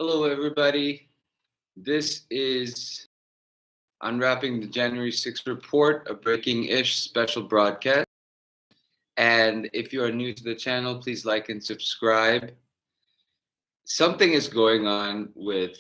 Hello, everybody. This is Unwrapping the January 6th report, a breaking ish special broadcast. And if you are new to the channel, please like and subscribe. Something is going on with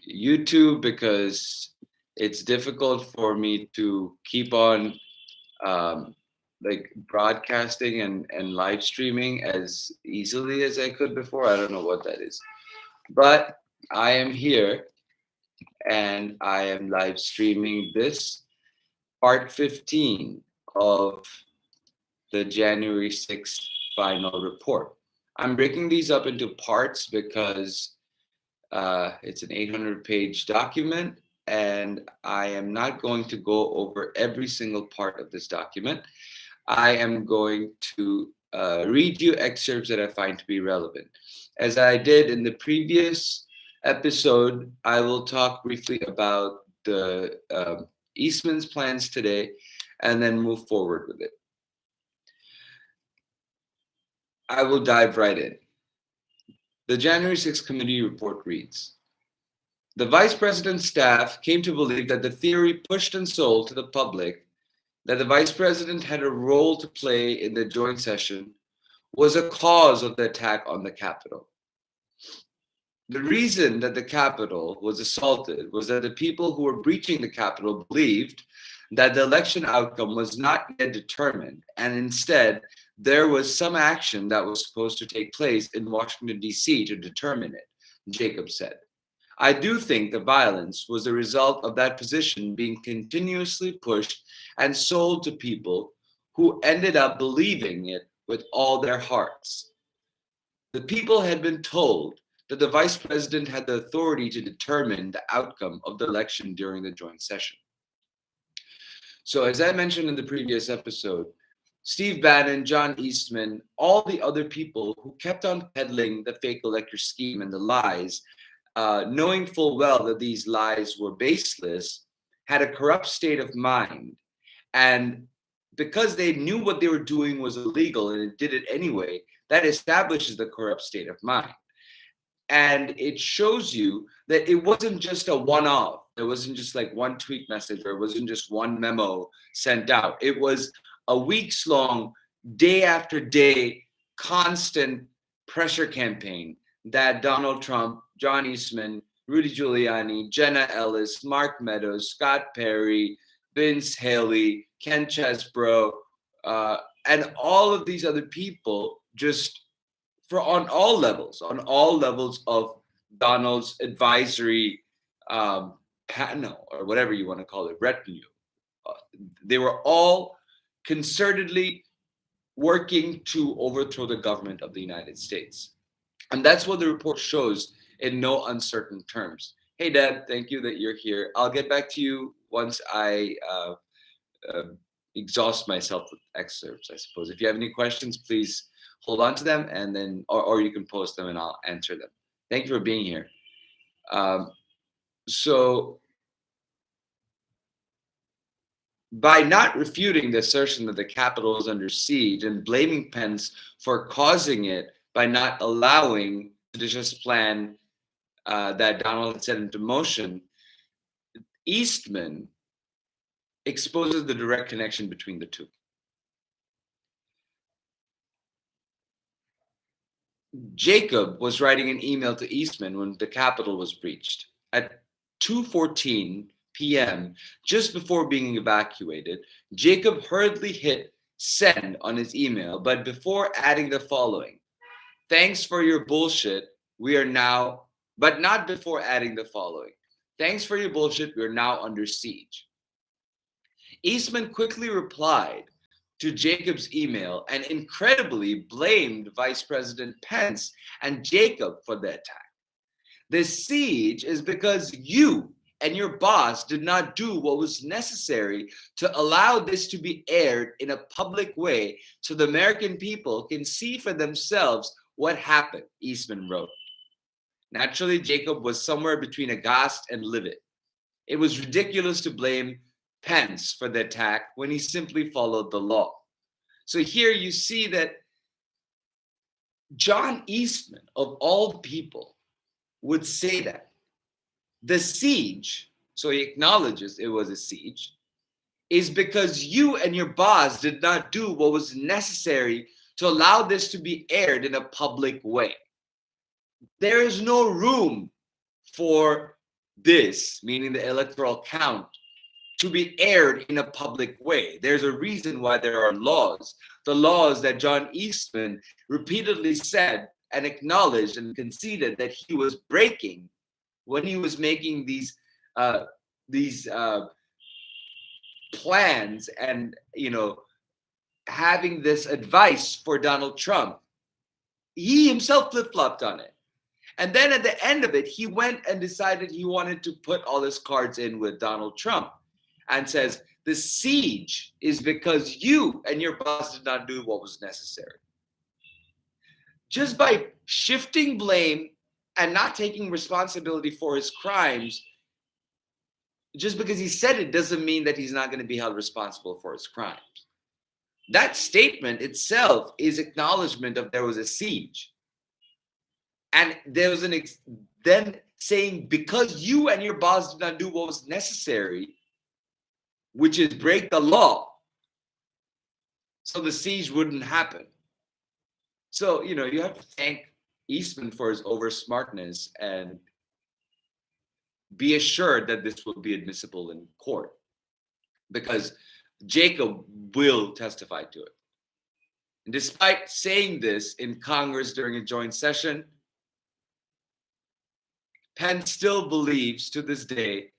YouTube because it's difficult for me to keep on um, like broadcasting and live streaming as easily as I could before. I don't know what that is, but I am here and I am live streaming this part 15 of the January 6th final report. I'm breaking these up into parts because it's an 800-page document, and I am not going to go over every single part of this document. I am going to read you excerpts that I find to be relevant. As I did in the previous episode, I will talk briefly about the Eastman's plans today and then move forward with it. I will dive right in. The January 6th committee report reads, the vice president's staff came to believe that the theory pushed and sold to the public that the vice president had a role to play in the joint session was a cause of the attack on the Capitol. The reason that the Capitol was assaulted was that the people who were breaching the Capitol believed that the election outcome was not yet determined, and instead there was some action that was supposed to take place in Washington, D.C. to determine it, Jacob said. I do think the violence was a result of that position being continuously pushed and sold to people who ended up believing it with all their hearts. The people had been told that the vice president had the authority to determine the outcome of the election during the joint session. So, as I mentioned in the previous episode, Steve Bannon, John Eastman, all the other people who kept on peddling the fake elector scheme and the lies, knowing full well that these lies were baseless, had a corrupt state of mind. And because they knew what they were doing was illegal and it did it anyway, that establishes the corrupt state of mind. And it shows you that it wasn't just a one-off. It wasn't just like one tweet message, or it wasn't just one memo sent out. It was a weeks-long, day after day, constant pressure campaign that Donald Trump, John Eastman, Rudy Giuliani, Jenna Ellis, Mark Meadows, Scott Perry, Vince Haley, Ken Chesbrough, and all of these other people just on all levels of Donald's advisory panel, or whatever you want to call it, retinue. They were all concertedly working to overthrow the government of the United States. And that's what the report shows in no uncertain terms. Hey, Deb, thank you that you're here. I'll get back to you once I exhaust myself with excerpts, I suppose. If you have any questions, please hold on to them, and then, or you can post them and I'll answer them. Thank you for being here. So by not refuting the assertion that the Capitol is under siege and blaming Pence for causing it by not allowing the seditious plan that Donald had set into motion, Eastman exposes the direct connection between the two. Jacob was writing an email to Eastman when the Capitol was breached. At 2:14 p.m., just before being evacuated, Jacob hurriedly hit send on his email, but before adding the following: thanks for your bullshit, we are now, but not before adding the following: thanks for your bullshit, we are now under siege. Eastman quickly replied to Jacob's email and incredibly blamed Vice President Pence and Jacob for the attack. The siege is because you and your boss did not do what was necessary to allow this to be aired in a public way so the American people can see for themselves what happened, Eastman wrote. Naturally, Jacob was somewhere between aghast and livid. It was ridiculous to blame Pence for the attack when he simply followed the law. So here you see that John Eastman, of all people, would say that the siege, so he acknowledges it was a siege, is because you and your boss did not do what was necessary to allow this to be aired in a public way. There is no room for this, meaning the electoral count, to be aired in a public way. There's a reason why there are laws. The laws that John Eastman repeatedly said and acknowledged and conceded that he was breaking when he was making these plans and having this advice for Donald Trump. He himself flip-flopped on it. And then at the end of it, he went and decided he wanted to put all his cards in with Donald Trump and says, the siege is because you and your boss did not do what was necessary. Just by shifting blame and not taking responsibility for his crimes, just because he said it doesn't mean that he's not going to be held responsible for his crimes. That statement itself is acknowledgement of there was a siege. And there was then saying, because you and your boss did not do what was necessary, which is break the law, so the siege wouldn't happen. So, you have to thank Eastman for his over smartness and be assured that this will be admissible in court, because Jacob will testify to it. And despite saying this in Congress during a joint session, Pence still believes to this day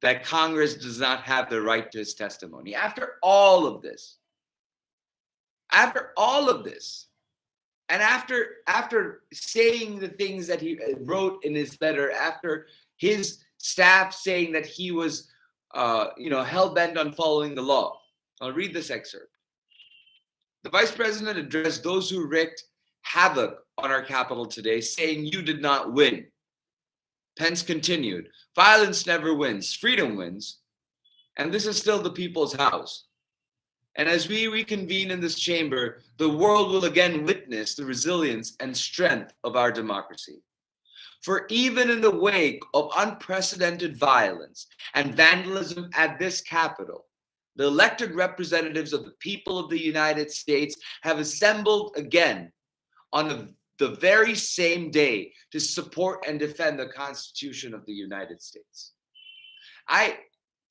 that Congress does not have the right to his testimony. After all of this, and after saying the things that he wrote in his letter, after his staff saying that he was, hell-bent on following the law. I'll read this excerpt. The vice president addressed those who wreaked havoc on our capital today, saying you did not win. Pence continued, violence never wins, freedom wins, and this is still the people's house. And as we reconvene in this chamber, the world will again witness the resilience and strength of our democracy. For even in the wake of unprecedented violence and vandalism at this Capitol, the elected representatives of the people of the United States have assembled again on the very same day to support and defend the Constitution of the United States. I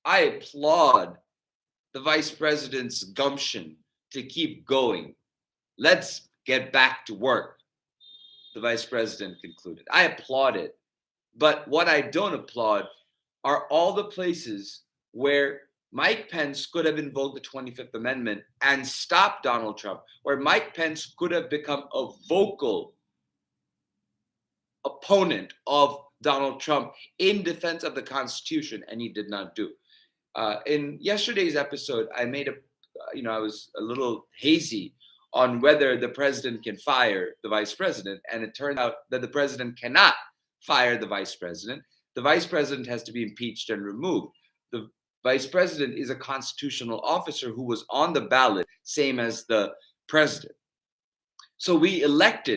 applaud the vice president's gumption to keep going. Let's get back to work, the vice president concluded. I applaud it. But what I don't applaud are all the places where Mike Pence could have invoked the 25th Amendment and stopped Donald Trump, where Mike Pence could have become a vocal opponent of Donald Trump in defense of the Constitution, and he did not do. In yesterday's episode, I was a little hazy on whether the president can fire the vice president, and it turned out that the president cannot fire the vice president. The vice president has to be impeached and removed. The vice president is a constitutional officer who was on the ballot, same as the president. So we elect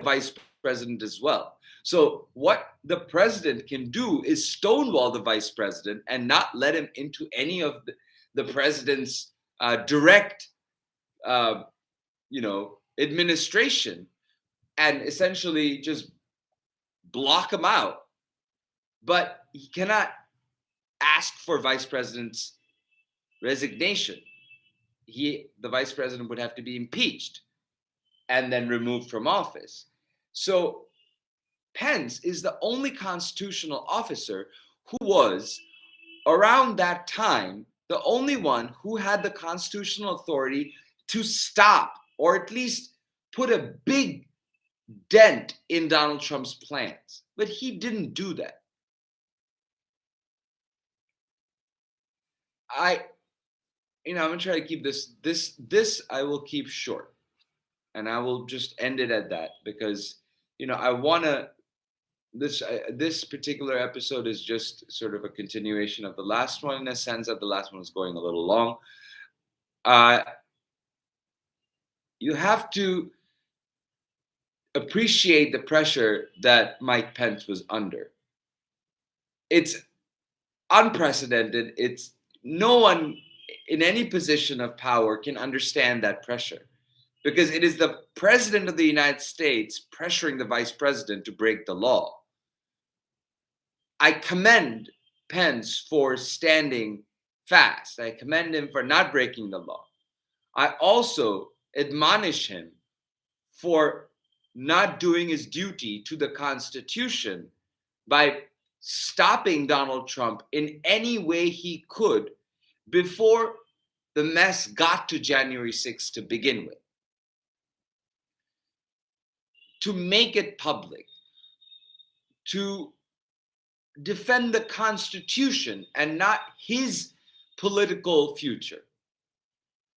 vice president as well. So what the president can do is stonewall the vice president and not let him into any of the president's direct, administration, and essentially just block him out. But he cannot ask for vice president's resignation. The vice president would have to be impeached and then removed from office. So Pence is the only constitutional officer who was, around that time, the only one who had the constitutional authority to stop or at least put a big dent in Donald Trump's plans. But he didn't do that. I'm going to try to keep this I will keep short. And I will just end it at that because, I want to, this particular episode is just sort of a continuation of the last one, in a sense that the last one was going a little long. You have to appreciate the pressure that Mike Pence was under. It's unprecedented. It's no one in any position of power can understand that pressure because it is the president of the United States pressuring the vice president to break the law. I commend Pence for standing fast. I commend him for not breaking the law. I also admonish him for not doing his duty to the Constitution by stopping Donald Trump in any way he could before the mess got to January 6th to begin with. To make it public, to defend the Constitution and not his political future,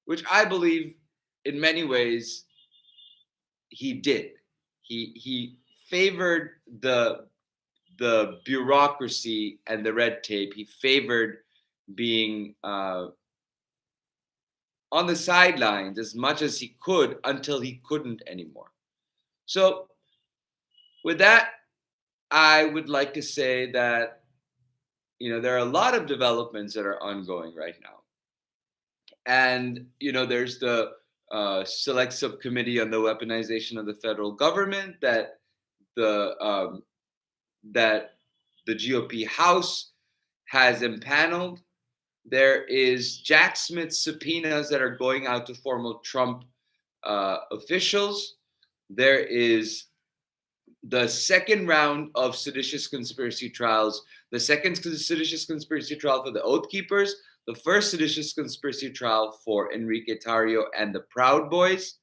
which I believe in many ways he did. He favored the bureaucracy and the red tape. He favored being on the sidelines as much as he could until he couldn't anymore. So, with that, I would like to say that there are a lot of developments that are ongoing right now, and there's the select subcommittee on the weaponization of the federal government that the GOP House has impaneled. There is Jack Smith subpoenas that are going out to former Trump officials. There is the second round of seditious conspiracy trials, the second seditious conspiracy trial for the Oath Keepers, the first seditious conspiracy trial for Enrique Tarrio and the Proud Boys.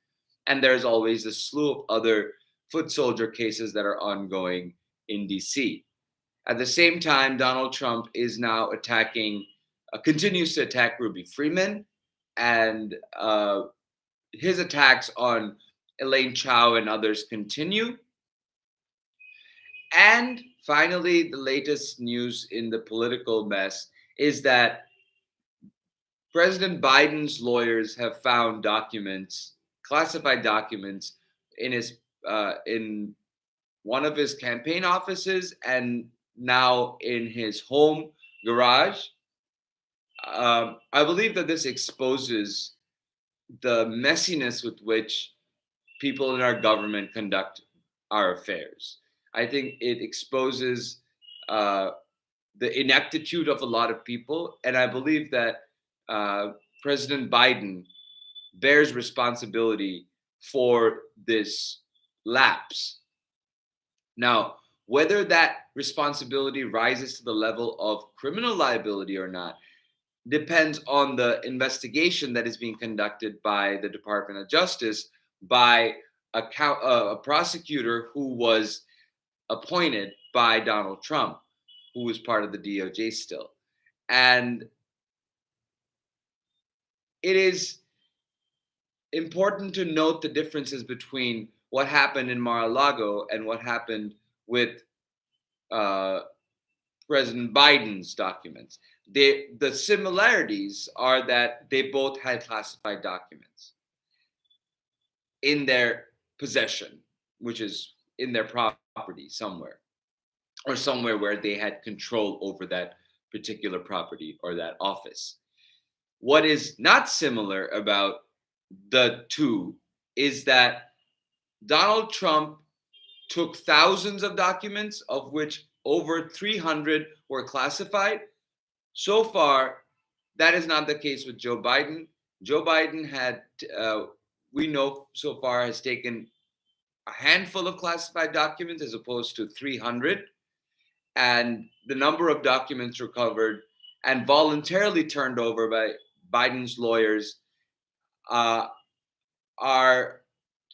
And there's always a slew of other foot soldier cases that are ongoing in DC. At the same time, Donald Trump is now continues to attack Ruby Freeman, and his attacks on Elaine Chao and others continue. And finally, the latest news in the political mess is that President Biden's lawyers have found documents, classified documents, in one of his campaign offices and now in his home garage. I believe that this exposes the messiness with which people in our government conduct our affairs. I think it exposes the ineptitude of a lot of people, and I believe that President Biden bears responsibility for this lapse. Now, whether that responsibility rises to the level of criminal liability or not depends on the investigation that is being conducted by the Department of Justice by a prosecutor who was appointed by Donald Trump, who was part of the DOJ still. And it is important to note the differences between what happened in Mar-a-Lago and what happened with President Biden's documents. The similarities are that they both had classified documents in their possession, which is in their property somewhere, or somewhere where they had control over that particular property or that office. What is not similar about the two is that Donald Trump took thousands of documents, of which over 300 were classified. So far, that is not the case with Joe Biden. Joe Biden we know so far, has taken a handful of classified documents as opposed to 300. And the number of documents recovered and voluntarily turned over by Biden's lawyers are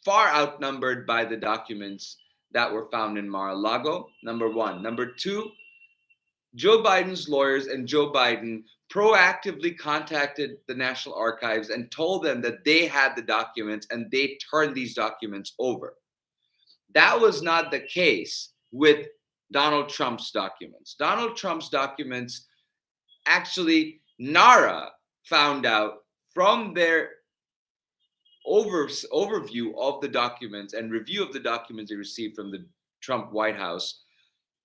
far outnumbered by the documents that were found in Mar-a-Lago, number one. Number two, Joe Biden's lawyers and Joe Biden proactively contacted the National Archives and told them that they had the documents and they turned these documents over. That was not the case with Donald Trump's documents. Donald Trump's documents, actually, NARA found out from their overview of the documents and review of the documents they received from the Trump White House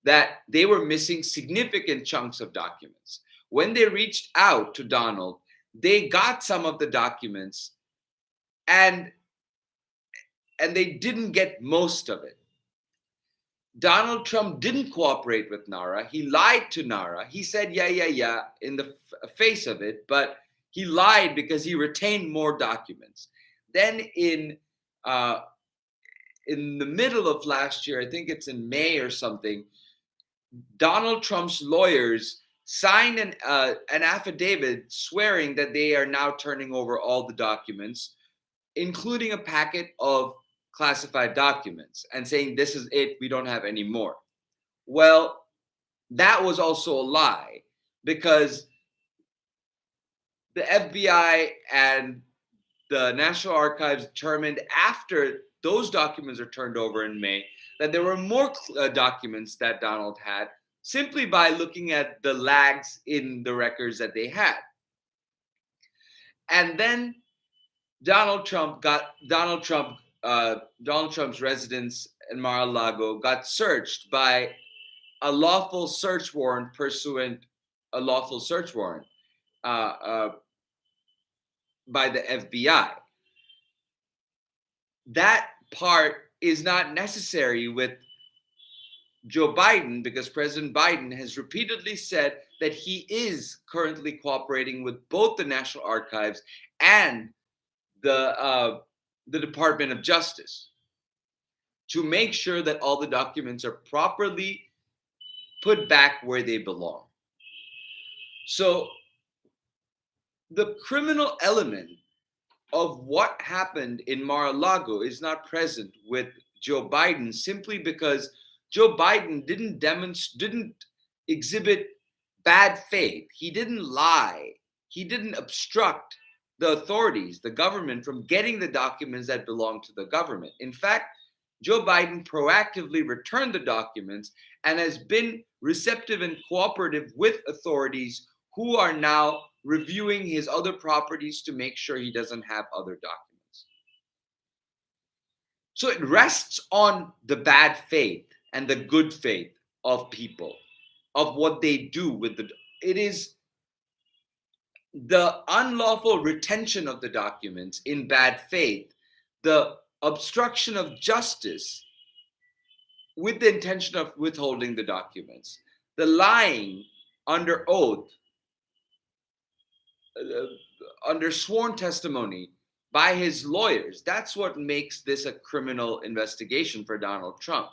that they were missing significant chunks of documents. When they reached out to Donald, they got some of the documents and they didn't get most of it. Donald Trump didn't cooperate with NARA. He lied to NARA. He said, yeah, in the face of it, but he lied because he retained more documents. Then in the middle of last year, I think it's in May or something, Donald Trump's lawyers signed an affidavit swearing that they are now turning over all the documents, including a packet of classified documents, and saying this is it, we don't have any more. Well, that was also a lie, because the FBI and the National Archives determined after those documents are turned over in May that there were more documents that Donald had, simply by looking at the lags in the records that they had. And then Donald Trump's residence in Mar-a-Lago got searched by a lawful search warrant by the FBI. That part is not necessary with Joe Biden, because President Biden has repeatedly said that he is currently cooperating with both the National Archives and the Department of Justice to make sure that all the documents are properly put back where they belong. So the criminal element of what happened in Mar-a-Lago is not present with Joe Biden, simply because Joe Biden didn't exhibit bad faith. He didn't lie. He didn't obstruct the authorities, the government, from getting the documents that belong to the government. In fact, Joe Biden proactively returned the documents and has been receptive and cooperative with authorities who are now reviewing his other properties to make sure he doesn't have other documents. So it rests on the bad faith and the good faith of people, of what they do with it is the unlawful retention of the documents in bad faith, the obstruction of justice with the intention of withholding the documents, the lying under oath, under sworn testimony by his lawyers. That's what makes this a criminal investigation for Donald Trump.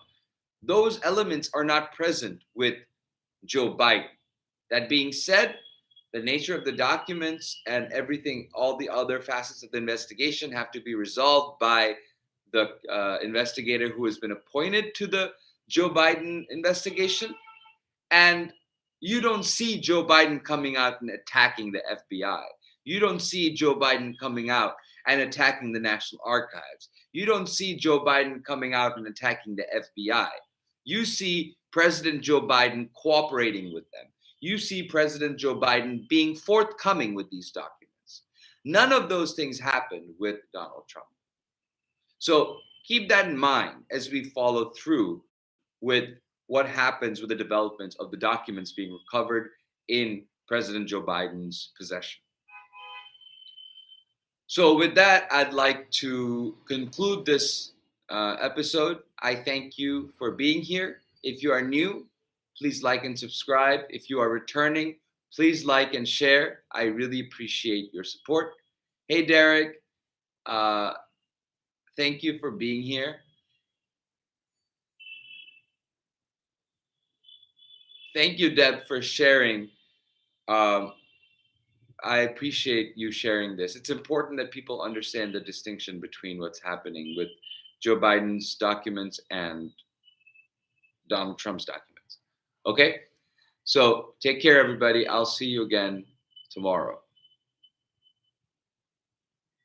Those elements are not present with Joe Biden. That being said, the nature of the documents and everything, all the other facets of the investigation have to be resolved by the investigator who has been appointed to the Joe Biden investigation. And you don't see Joe Biden coming out and attacking the FBI. You don't see Joe Biden coming out and attacking the National Archives. You don't see Joe Biden coming out and attacking the FBI. You see President Joe Biden cooperating with them. You see President Joe Biden being forthcoming with these documents. None of those things happened with Donald Trump. So keep that in mind as we follow through with what happens with the developments of the documents being recovered in President Joe Biden's possession. So with that, I'd like to conclude this episode. I thank you for being here. If you are new, please like and subscribe. If you are returning, please like and share. I really appreciate your support. Hey, Derek, thank you for being here. Thank you, Deb, for sharing. I appreciate you sharing this. It's important that people understand the distinction between what's happening with Joe Biden's documents and Donald Trump's documents. Okay? So take care, everybody. I'll see you again tomorrow.